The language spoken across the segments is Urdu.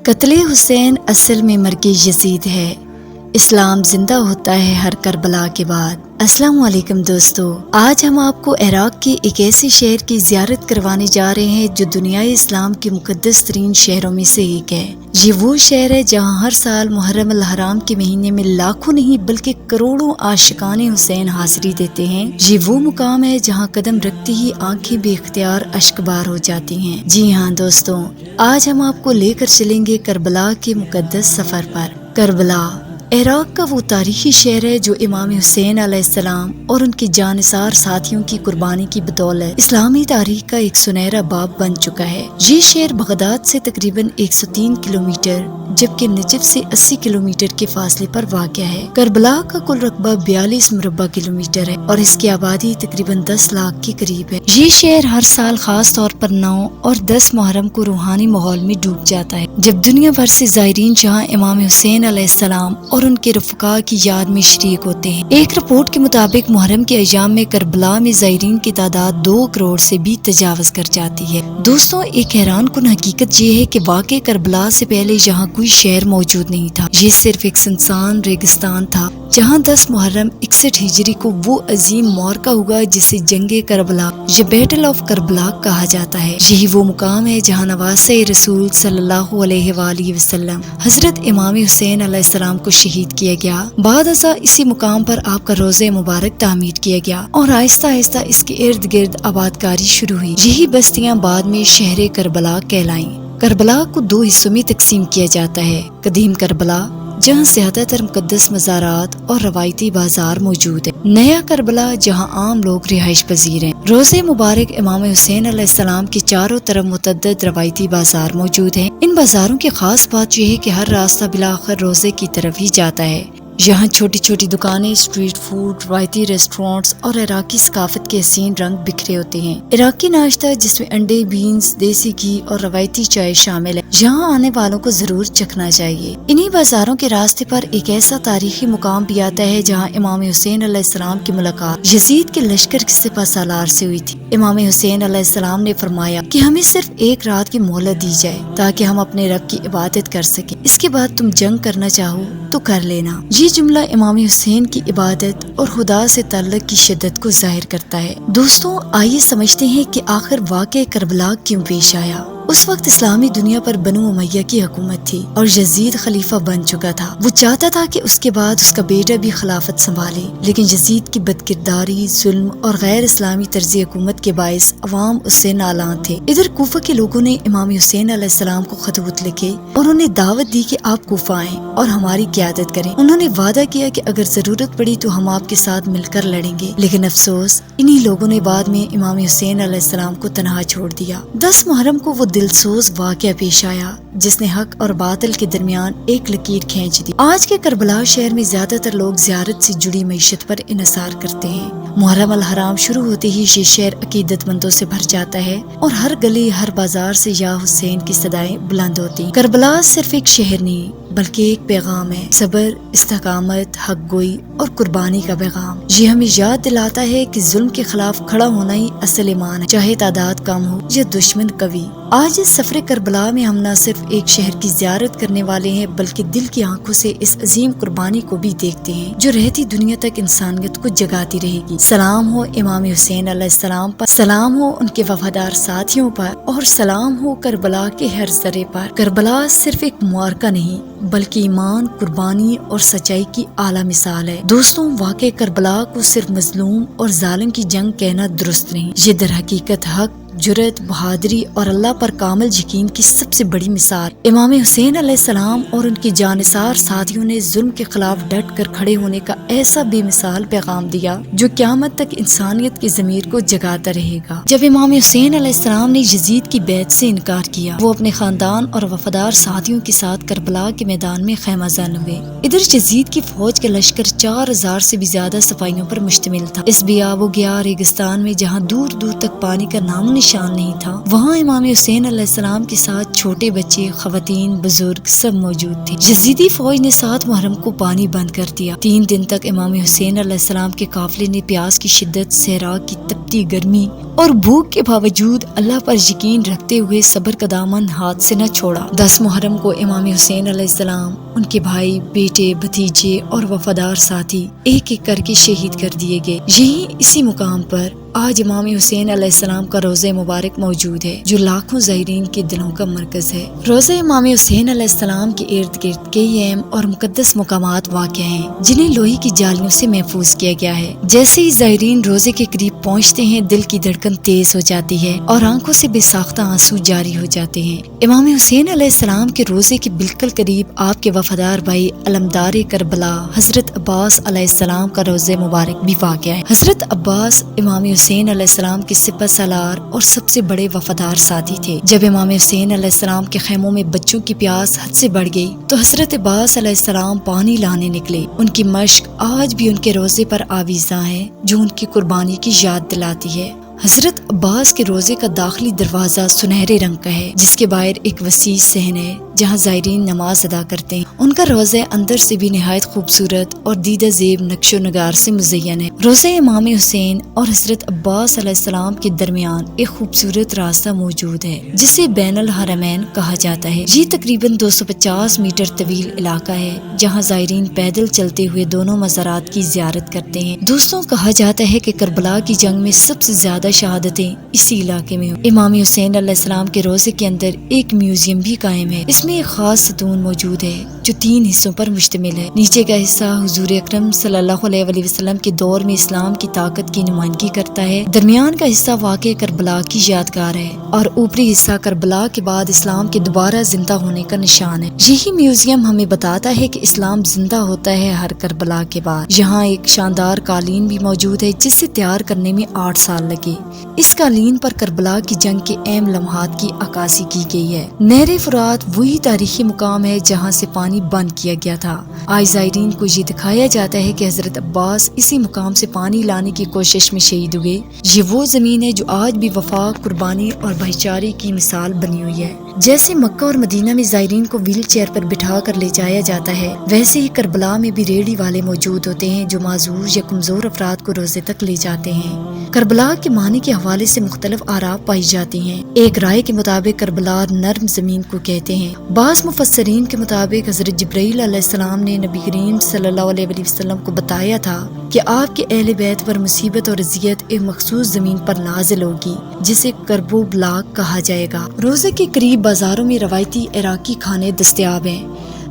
قتل حسین اصل میں مرگ یزید ہے۔ اسلام زندہ ہوتا ہے ہر کربلا کے بعد۔ السلام علیکم دوستو، آج ہم آپ کو عراق کے ایک ایسے شہر کی زیارت کروانے جا رہے ہیں جو دنیائے اسلام کے مقدس ترین شہروں میں سے ایک ہے۔ یہ وہ شہر ہے جہاں ہر سال محرم الحرام کے مہینے میں لاکھوں نہیں بلکہ کروڑوں عاشقان حسین حاضری دیتے ہیں۔ یہ وہ مقام ہے جہاں قدم رکھتے ہی آنکھیں بے اختیار اشک بار ہو جاتی ہیں۔ جی ہاں دوستوں، آج ہم آپ کو لے کر چلیں گے کربلا کے مقدس سفر پر۔ کربلا عراق کا وہ تاریخی شہر ہے جو امام حسین علیہ السلام اور ان کے جانثار ساتھیوں کی قربانی کی بدولت اسلامی تاریخ کا ایک سنہرا باب بن چکا ہے۔ یہ شہر بغداد سے تقریباً 103 کلومیٹر جبکہ نجف سے 80 کلومیٹر کے فاصلے پر واقع ہے۔ کربلا کا کل رقبہ 42 مربع کلومیٹر ہے اور اس کی آبادی تقریباً 10 لاکھ کے قریب ہے۔ یہ شہر ہر سال خاص طور پر 9 اور 10 محرم کو روحانی ماحول میں ڈوب جاتا ہے، جب دنیا بھر سے زائرین جہاں امام حسین علیہ السلام اور ان کے رفقا کی یاد میں شریک ہوتے ہیں۔ ایک رپورٹ کے مطابق محرم کے ایام میں کربلا میں زائرین کی تعداد 2 کروڑ سے بھی تجاوز کر جاتی ہے۔ دوستوں، ایک حیران کن حقیقت یہ ہے کہ واقع کربلا سے پہلے یہاں کوئی شہر موجود نہیں تھا۔ یہ صرف ایک سنسان ریگستان تھا جہاں 10 محرم 61 ہجری کو وہ عظیم معرکہ ہوا جسے جنگ کربلا یا بیٹل آف کربلا کہا جاتا ہے۔ یہی وہ مقام ہے جہاں نواسۂ رسول صلی اللہ علیہ وآلہ وسلم حضرت امام حسین علیہ السلام کو شہید کیا گیا۔ بعد ازاں اسی مقام پر آپ کا روضہ مبارک تعمیر کیا گیا اور آہستہ آہستہ اس کے ارد گرد آباد کاری شروع ہوئی۔ یہی بستیاں بعد میں شہر کربلا کہلائیں۔ کربلا کو 2 حصوں میں تقسیم کیا جاتا ہے: قدیم کربلا جہاں زیادہ تر مقدس مزارات اور روایتی بازار موجود ہے، نیا کربلا جہاں عام لوگ رہائش پذیر ہیں۔ روضہ مبارک امام حسین علیہ السلام کے چاروں طرف متعدد روایتی بازار موجود ہیں۔ ان بازاروں کی خاص بات یہ ہے کہ ہر راستہ بالآخر روضے کی طرف ہی جاتا ہے۔ یہاں چھوٹی چھوٹی دکانیں، اسٹریٹ فوڈ، روایتی ریسٹورانٹس اور عراقی ثقافت کے حسین رنگ بکھرے ہوتے ہیں۔ عراقی ناشتہ جس میں انڈے، بینز، دیسی گھی اور روایتی چائے شامل ہے، یہاں آنے والوں کو ضرور چکھنا چاہیے۔ انہی بازاروں کے راستے پر ایک ایسا تاریخی مقام بھی آتا ہے جہاں امام حسین علیہ السلام کی ملاقات یزید کے لشکر کے سپہ سالار سے ہوئی تھی۔ امام حسین علیہ السلام نے فرمایا کہ ہمیں صرف 1 رات کی مہلت دی جائے تاکہ ہم اپنے رب کی عبادت کر سکیں، اس کے بعد تم جنگ کرنا چاہو تو کر لینا۔ یہ جملہ امام حسین کی عبادت اور خدا سے تعلق کی شدت کو ظاہر کرتا ہے۔ دوستوں، آئیے سمجھتے ہیں کہ آخر واقع کربلا کیوں پیش آیا۔ اس وقت اسلامی دنیا پر بنو امیہ کی حکومت تھی اور یزید خلیفہ بن چکا تھا۔ وہ چاہتا تھا کہ اس کے بعد اس کا بیٹا بھی خلافت سنبھالے، لیکن یزید کی بدکرداری، ظلم اور غیر اسلامی طرز حکومت کے باعث عوام اس سے نالاں تھے۔ ادھر کوفہ کے لوگوں نے امام حسین علیہ السلام کو خطوط لکھے اور انہیں دعوت دی کہ آپ کوفہ آئیں اور ہماری قیادت کریں۔ انہوں نے وعدہ کیا کہ اگر ضرورت پڑی تو ہم آپ کے ساتھ مل کر لڑیں گے، لیکن افسوس انہی لوگوں نے بعد میں امام حسین علیہ السلام کو تنہا چھوڑ دیا۔ 10 محرم کو وہ دلسوز واقعہ پیش آیا جس نے حق اور باطل کے درمیان ایک لکیر کھینچ دی۔ آج کے کربلا شہر میں زیادہ تر لوگ زیارت سے جڑی معیشت پر انحصار کرتے ہیں۔ محرم الحرام شروع ہوتے ہی یہ شہر عقیدت مندوں سے بھر جاتا ہے اور ہر گلی، ہر بازار سے یا حسین کی صدائیں بلند ہوتی ہیں۔ کربلا صرف ایک شہر نہیں بلکہ ایک پیغام ہے: صبر، استقامت، حق گوئی اور قربانی کا پیغام۔ یہ ہمیں یاد دلاتا ہے کہ ظلم کے خلاف کھڑا ہونا ہی اصل ایمان ہے، چاہے تعداد کم ہو یا دشمن قوی۔ آج اس سفر کربلا میں ہم نہ صرف ایک شہر کی زیارت کرنے والے ہیں بلکہ دل کی آنکھوں سے اس عظیم قربانی کو بھی دیکھتے ہیں جو رہتی دنیا تک انسانیت کو جگاتی رہے گی۔ سلام ہو امام حسین علیہ السلام پر، سلام ہو ان کے وفادار ساتھیوں پر، اور سلام ہو کربلا کے ہر ذرے پر۔ کربلا صرف ایک معرکہ نہیں بلکہ ایمان، قربانی اور سچائی کی اعلیٰ مثال ہے۔ دوستوں، واقع کربلا کو صرف مظلوم اور ظالم کی جنگ کہنا درست نہیں، یہ در حقیقت حق، جرأت، بہادری اور اللہ پر کامل یقین کی سب سے بڑی مثال۔ امام حسین علیہ السلام اور ان کے جانثار ساتھیوں نے ظلم کے خلاف ڈٹ کر کھڑے ہونے کا ایسا بے مثال پیغام دیا جو قیامت تک انسانیت کی ضمیر کو جگاتا رہے گا۔ جب امام حسین علیہ السلام نے یزید کی بیعت سے انکار کیا، وہ اپنے خاندان اور وفادار ساتھیوں کے ساتھ کربلا کے میدان میں خیمہ زن ہوئے۔ ادھر یزید کی فوج کا لشکر 4000 سے بھی زیادہ سپاہیوں پر مشتمل تھا۔ اس بیاب و گیا ریگستان میں جہاں دور دور تک پانی کا نام و نشان نہیں تھا، وہاں امام حسین علیہ السلام کے ساتھ چھوٹے بچے، خواتین، بزرگ سب موجود تھے۔ یزیدی فوج نے 7 محرم کو پانی بند کر دیا۔ 3 دن تک امام حسین علیہ السلام کے قافلے نے پیاس کی شدت، صحرا کی تپتی گرمی اور بھوک کے باوجود اللہ پر یقین رکھتے ہوئے صبر کا دامن ہاتھ سے نہ چھوڑا۔ 10 محرم کو امام حسین علیہ السلام، ان کے بھائی، بیٹے، بھتیجے اور وفادار ساتھی ایک ایک کر کے شہید کر دیے گئے۔ یہی اسی مقام پر آج امام حسین علیہ السلام کا روضہ مبارک موجود ہے، جو لاکھوں زائرین کے دلوں کا مرکز ہے۔ روضہ امام حسین علیہ السلام کے ارد گرد کئی اہم اور مقدس مقامات واقع ہیں، جنہیں لوہے کی جالیوں سے محفوظ کیا گیا ہے۔ جیسے ہی زائرین روضے کے قریب پہنچتے ہیں، دل کی دھڑکن تیز ہو جاتی ہے اور آنکھوں سے بے ساختہ آنسو جاری ہو جاتے ہیں۔ امام حسین علیہ السلام کے روضے کے بالکل قریب آپ کے وفادار بھائی علمدار کربلا حضرت عباس علیہ السلام کا روضہ مبارک بھی واقع ہے۔ حضرت عباس امام حسین علیہ السلام کے سپہ سالار اور سب سے بڑے وفادار ساتھی تھے۔ جب امام حسین علیہ السلام کے خیموں میں بچوں کی پیاس حد سے بڑھ گئی تو حضرت عباس علیہ السلام پانی لانے نکلے۔ ان کی مشق آج بھی ان کے روضے پر آویزاں ہے، جو ان کی قربانی کی یاد دلاتی ہے۔ حضرت عباس کے روضے کا داخلی دروازہ سنہرے رنگ کا ہے، جس کے باہر ایک وسیع صحن ہے جہاں زائرین نماز ادا کرتے ہیں۔ ان کا روضہ اندر سے بھی نہایت خوبصورت اور دیدہ زیب نقش و نگار سے مزین ہے۔ روضہ امام حسین اور حضرت عباس علیہ السلام کے درمیان ایک خوبصورت راستہ موجود ہے، جسے بین الحرمین کہا جاتا ہے۔ یہ تقریباً 250 میٹر طویل علاقہ ہے، جہاں زائرین پیدل چلتے ہوئے دونوں مزارات کی زیارت کرتے ہیں۔ دوستوں، کہا جاتا ہے کہ کربلا کی جنگ میں سب سے زیادہ شہادتیں اسی علاقے میں ہوئی۔ امام حسین علیہ السلام کے روضے کے اندر ایک میوزیم بھی قائم ہے۔ اس میں ایک خاص ستون موجود ہے جو 3 حصوں پر مشتمل ہے۔ نیچے کا حصہ حضور اکرم صلی اللہ علیہ وآلہ وسلم کے دور میں اسلام کی طاقت کی نمائندگی کرتا ہے۔ درمیان کا حصہ واقع کربلا کی یادگار ہے اور اوپری حصہ کربلا کے بعد اسلام کے دوبارہ زندہ ہونے کا نشان ہے۔ یہی میوزیم ہمیں بتاتا ہے کہ اسلام زندہ ہوتا ہے ہر کربلا کے بعد۔ یہاں ایک شاندار قالین بھی موجود ہے، جسے تیار کرنے میں 8 سال لگے۔ اس قالین پر کربلا کی جنگ کے اہم لمحات کی عکاسی کی گئی ہے۔ نہر فرات وہی تاریخی مقام ہے جہاں سے پانی بند کیا گیا تھا۔ آج زائرین کو یہ دکھایا جاتا ہے کہ حضرت عباس اسی مقام سے پانی لانے کی کوشش میں شہید ہوئے۔ یہ وہ زمین ہے جو آج بھی وفا، قربانی اور بھائی چارے کی مثال بنی ہوئی ہے۔ جیسے مکہ اور مدینہ میں زائرین کو ویل چیئر پر بٹھا کر لے جایا جاتا ہے، ویسے ہی کربلا میں بھی ریڑھی والے موجود ہوتے ہیں جو معذور یا کمزور افراد کو روزے تک لے جاتے ہیں۔ کربلا کے معنی کے حوالے سے مختلف آراء پائی جاتی ہیں۔ ایک رائے کے مطابق کربلا نرم زمین کو کہتے ہیں۔ بعض مفسرین کے مطابق حضرت جبرائیل علیہ السلام نے نبی کریم صلی اللہ علیہ وآلہ وسلم کو بتایا تھا کہ آپ کے اہل بیت پر مصیبت اور اذیت ایک مخصوص زمین پر نازل ہوگی، جسے کرب و بلاک کہا جائے گا۔ روزے کے قریب بازاروں میں روایتی عراقی کھانے دستیاب ہیں۔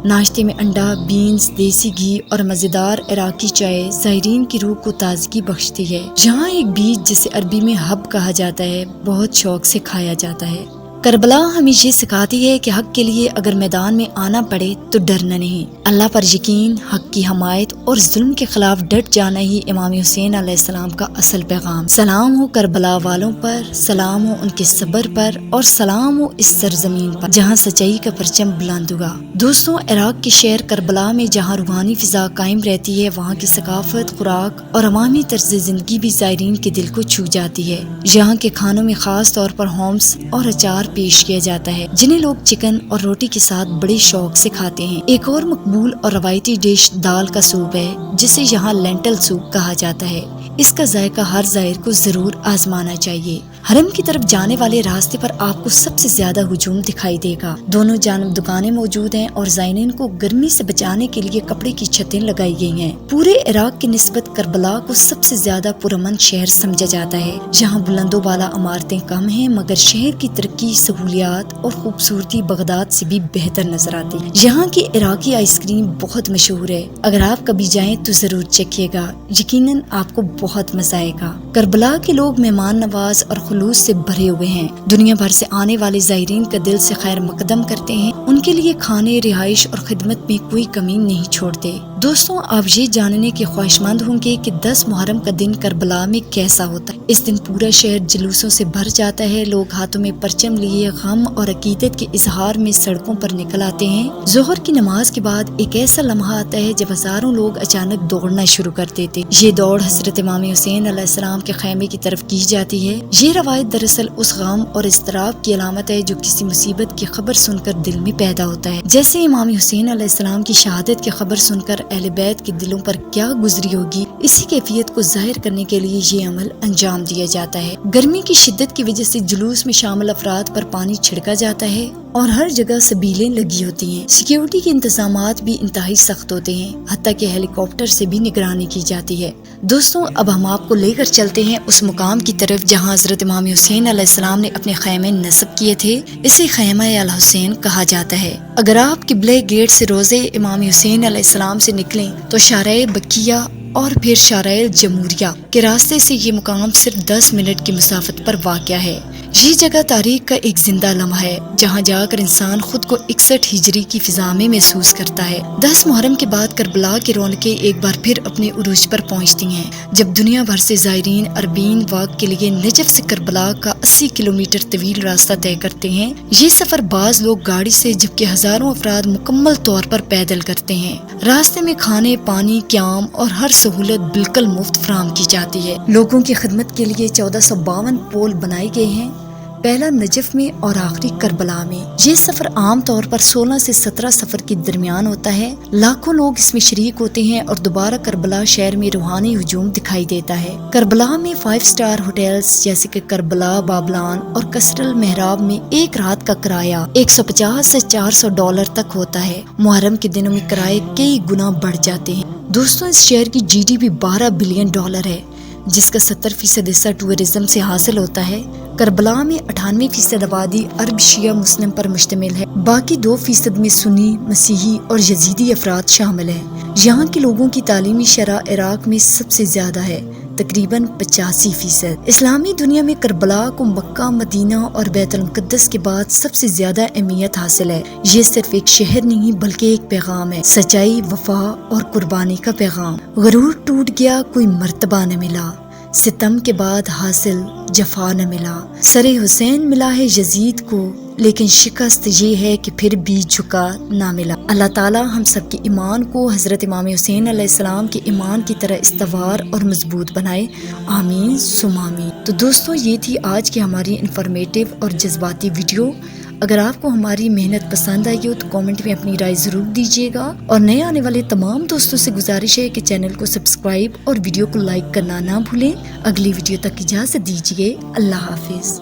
ناشتے میں انڈا، بینز، دیسی گھی اور مزیدار عراقی چائے زائرین کی روح کو تازگی بخشتی ہے۔ یہاں ایک بیج جسے عربی میں حب کہا جاتا ہے بہت شوق سے کھایا جاتا ہے۔ کربلا ہمیں یہ سکھاتی ہے کہ حق کے لیے اگر میدان میں آنا پڑے تو ڈرنا نہیں۔ اللہ پر یقین، حق کی حمایت اور ظلم کے خلاف ڈٹ جانا ہی امام حسین علیہ السلام کا اصل پیغام۔ سلام ہو کربلا والوں پر، سلام ہو ان کے صبر پر، اور سلام ہو اس سرزمین پر جہاں سچائی کا پرچم بلند ہوگا۔ دوستوں، عراق کے شہر کربلا میں جہاں روحانی فضا قائم رہتی ہے، وہاں کی ثقافت، خوراک اور عوامی طرز زندگی بھی زائرین کے دل کو چھو جاتی ہے۔ یہاں کے کھانوں میں خاص طور پر ہومس اور اچار پیش کیا جاتا ہے، جنہیں لوگ چکن اور روٹی کے ساتھ بڑے شوق سے کھاتے ہیں۔ ایک اور مقبول اور روایتی ڈش دال کا سوپ ہے، جسے یہاں لینٹل سوپ کہا جاتا ہے۔ اس کا ذائقہ ہر زائر کو ضرور آزمانا چاہیے۔ حرم کی طرف جانے والے راستے پر آپ کو سب سے زیادہ ہجوم دکھائی دے گا۔ دونوں جانب دکانیں موجود ہیں اور زائرین کو گرمی سے بچانے کے لیے کپڑے کی چھتیں لگائی گئی ہیں۔ پورے عراق کی نسبت کربلا کو سب سے زیادہ پرامن شہر سمجھا جاتا ہے، جہاں بلند و بالا عمارتیں کم ہیں، مگر شہر کی ترقی، سہولیات اور خوبصورتی بغداد سے بھی بہتر نظر آتی ہے۔ یہاں کی عراقی آئس کریم بہت مشہور ہے، اگر آپ کبھی جائیں تو ضرور چکھیے گا، یقیناً آپ کو بہت مزہ آئے گا۔ کربلا کے لوگ مہمان نواز اور خلوص سے بھرے ہوئے ہیں، دنیا بھر سے آنے والے زائرین کا دل سے خیر مقدم کرتے ہیں، ان کے لیے کھانے، رہائش اور خدمت میں کوئی کمی نہیں چھوڑتے۔ دوستوں آپ یہ جاننے کے خواہشمند ہوں گے کہ 10 محرم کا دن کربلا میں کیسا ہوتا ہے۔ اس دن پورا شہر جلوسوں سے بھر جاتا ہے، لوگ ہاتھوں میں پرچم لیے غم اور عقیدت کے اظہار میں سڑکوں پر نکل آتے ہیں۔ ظہر کی نماز کے بعد ایک ایسا لمحہ آتا ہے جب ہزاروں لوگ اچانک دوڑنا شروع کر دیتے۔ یہ دوڑ حضرت امام حسین علیہ السلام کے خیمے کی طرف کی جاتی ہے۔ یہ روایت دراصل اس غم اور اضطراب کی علامت ہے جو کسی مصیبت کی خبر سن کر دل میں پیدا ہوتا ہے۔ جیسے امام حسین علیہ السلام کی شہادت کی خبر سن کر اہل بیت کے دلوں پر کیا گزری ہوگی، اسی کیفیت کو ظاہر کرنے کے لیے یہ عمل انجام دیا جاتا ہے۔ گرمی کی شدت کی وجہ سے جلوس میں شامل افراد پر پانی چھڑکا جاتا ہے اور ہر جگہ سبیلیں لگی ہوتی ہیں۔ سیکیورٹی کے انتظامات بھی انتہائی سخت ہوتے ہیں، حتیٰ کہ ہیلی کاپٹر سے بھی نگرانی کی جاتی ہے۔ دوستوں اب ہم آپ کو لے کر چلتے ہیں اس مقام کی طرف جہاں حضرت امام حسین علیہ السلام نے اپنے خیمے نصب کیے تھے۔ اسے خیمہ الحسین کہا جاتا ہے۔ اگر آپ قبلہ گیٹ سے روزے امام حسین علیہ السلام سے نکلیں تو شارع بقیہ اور پھر شارع جمہوریہ کے راستے سے یہ مقام صرف 10 منٹ کی مسافت پر واقع ہے۔ یہ جگہ تاریخ کا ایک زندہ لمحہ ہے جہاں جا کر انسان خود کو 61 ہجری کی فضا میں محسوس کرتا ہے۔ 10 محرم کے بعد کربلا کی رونقیں ایک بار پھر اپنے عروج پر پہنچتی ہیں جب دنیا بھر سے زائرین عربین واک کے لیے نجف سے کربلا کا 80 کلومیٹر طویل راستہ طے کرتے ہیں۔ یہ سفر بعض لوگ گاڑی سے جبکہ ہزاروں افراد مکمل طور پر پیدل کرتے ہیں۔ راستے میں کھانے، پانی، قیام اور ہر سہولت بالکل مفت فراہم کی جاتی ہے۔ لوگوں کی خدمت کے لیے 1452 پول بنائے گئے ہیں، پہلا نجف میں اور آخری کربلا میں۔ یہ سفر عام طور پر 16 سے 17 سفر کے درمیان ہوتا ہے۔ لاکھوں لوگ اس میں شریک ہوتے ہیں اور دوبارہ کربلا شہر میں روحانی ہجوم دکھائی دیتا ہے۔ کربلا میں 5 سٹار ہوٹلز جیسے کہ کربلا بابلان اور قصر المحراب میں ایک رات کا کرایہ 150 سے $400 تک ہوتا ہے۔ محرم کے دنوں میں کرائے کئی گنا بڑھ جاتے ہیں۔ دوستوں اس شہر کی GDP $12 بلین ہے جس کا 70% حصہ ٹورزم سے حاصل ہوتا ہے۔ کربلا میں 98% آبادی عرب شیعہ مسلم پر مشتمل ہے، باقی 2% میں سنی، مسیحی اور یزیدی افراد شامل ہیں۔ یہاں کے لوگوں کی تعلیمی شرح عراق میں سب سے زیادہ ہے، تقریباً 85%۔ اسلامی دنیا میں کربلا کو مکہ، مدینہ اور بیت المقدس کے بعد سب سے زیادہ اہمیت حاصل ہے۔ یہ صرف ایک شہر نہیں بلکہ ایک پیغام ہے، سچائی، وفا اور قربانی کا پیغام۔ غرور ٹوٹ گیا، کوئی مرتبہ نہ ملا، ستم کے بعد حاصل جفا نہ ملا۔ سر حسین ملا ہے یزید کو، لیکن شکست یہ ہے کہ پھر بھی جھکا نہ ملا۔ اللہ تعالی ہم سب کے ایمان کو حضرت امام حسین علیہ السلام کے ایمان کی طرح استوار اور مضبوط بنائے، آمین ثم آمین۔ تو دوستوں یہ تھی آج کی ہماری انفارمیٹیو اور جذباتی ویڈیو۔ اگر آپ کو ہماری محنت پسند آئی ہو تو کامنٹ میں اپنی رائے ضرور دیجیے گا، اور نئے آنے والے تمام دوستوں سے گزارش ہے کہ چینل کو سبسکرائب اور ویڈیو کو لائک کرنا نہ بھولیں۔ اگلی ویڈیو تک اجازت دیجیے، اللہ حافظ۔